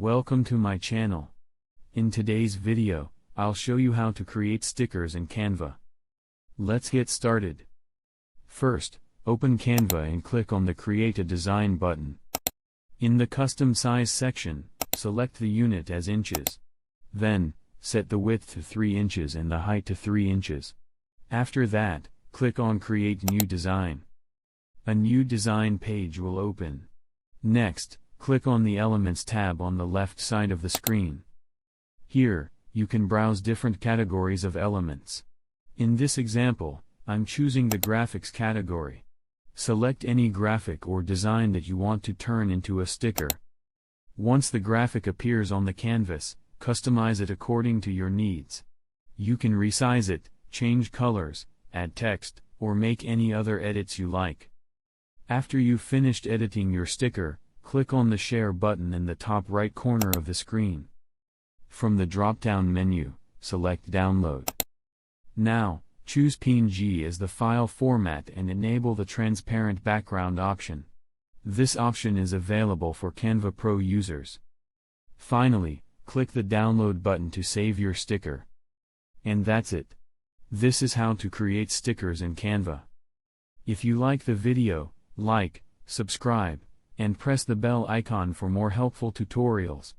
Welcome to my channel. In today's video, I'll show you how to create stickers in Canva. Let's get started. First, open Canva and click on the Create a Design button. In the Custom Size section, select the unit as inches. Then, set the width to 3 inches and the height to 3 inches. After that, click on Create New Design. A new design page will open. Next, click on the Elements tab on the left side of the screen. Here, you can browse different categories of elements. In this example, I'm choosing the Graphics category. Select any graphic or design that you want to turn into a sticker. Once the graphic appears on the canvas, customize it according to your needs. You can resize it, change colors, add text, or make any other edits you like. After you've finished editing your sticker, click on the Share button in the top right corner of the screen. From the drop-down menu, select Download. Now, choose PNG as the file format and enable the transparent background option. This option is available for Canva Pro users. Finally, click the Download button to save your sticker. And that's it. This is how to create stickers in Canva. If you like the video, like, subscribe, and press the bell icon for more helpful tutorials.